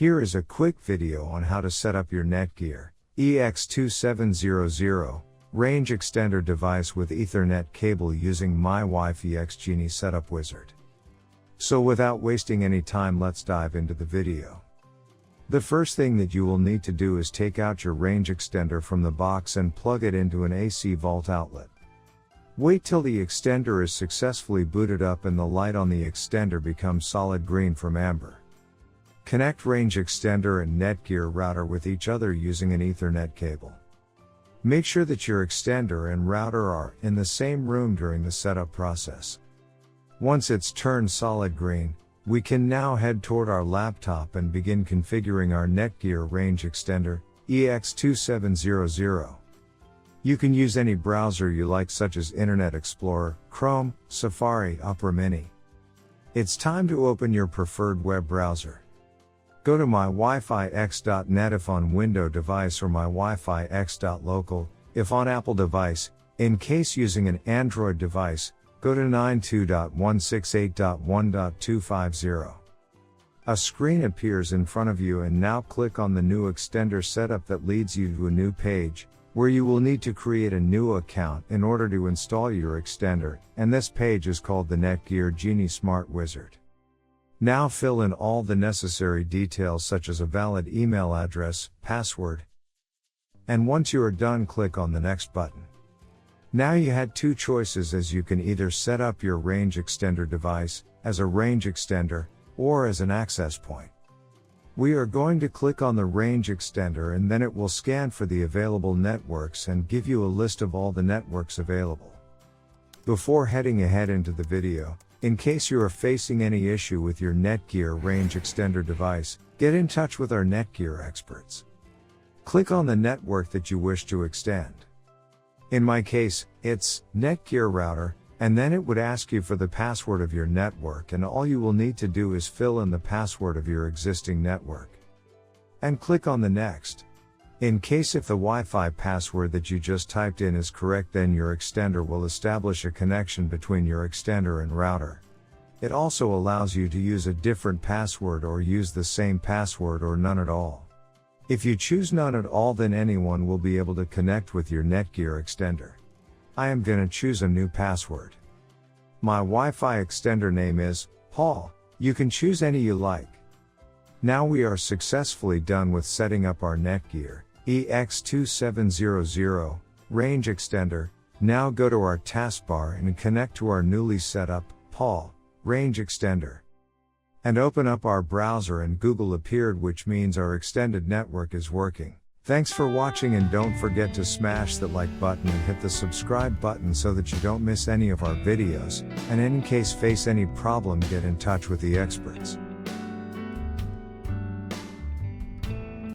Here is a quick video on how to set up your Netgear EX2700 Range Extender device with Ethernet cable using mywifiext Genie Setup Wizard. So without wasting any time, let's dive into the video. The first thing that you will need to do is take out your range extender from the box and plug it into an AC vault outlet. Wait till the extender is successfully booted up and the light on the extender becomes solid green from amber. Connect range extender and Netgear router with each other using an Ethernet cable. Make sure that your extender and router are in the same room during the setup process. Once it's turned solid green, we can now head toward our laptop and begin configuring our Netgear range extender, EX2700. You can use any browser you like, such as Internet Explorer, Chrome, Safari, Opera Mini. It's time to open your preferred web browser. Go to mywifiext.net if on Windows device, or mywifiext.local if on Apple device. In case using an Android device, go to 92.168.1.250. A screen appears in front of you, and now click on the new extender setup that leads you to a new page, where you will need to create a new account in order to install your extender, and this page is called the Netgear Genie Smart Wizard. Now fill in all the necessary details, such as a valid email address, password. And once you are done, click on the next button. Now you had two choices, as you can either set up your range extender device as a range extender or as an access point. We are going to click on the range extender, and then it will scan for the available networks and give you a list of all the networks available. Before heading ahead into the video, in case you are facing any issue with your Netgear range extender device, get in touch with our Netgear experts. Click on the network that you wish to extend. In my case, it's Netgear router, and then it would ask you for the password of your network, and all you will need to do is fill in the password of your existing network. And click on the next. In case if the Wi-Fi password that you just typed in is correct, then your extender will establish a connection between your extender and router. It also allows you to use a different password or use the same password or none at all. If you choose none at all, then anyone will be able to connect with your Netgear extender. I am gonna choose a new password. My Wi-Fi extender name is Paul. You can choose any you like. Now we are successfully done with setting up our Netgear EX2700 range extender. Now go to our taskbar and connect to our newly set up Paul range extender. And open up our browser, and Google appeared, which means our extended network is working. Thanks for watching, and don't forget to smash that like button and hit the subscribe button so that you don't miss any of our videos, and in case face any problem, get in touch with the experts.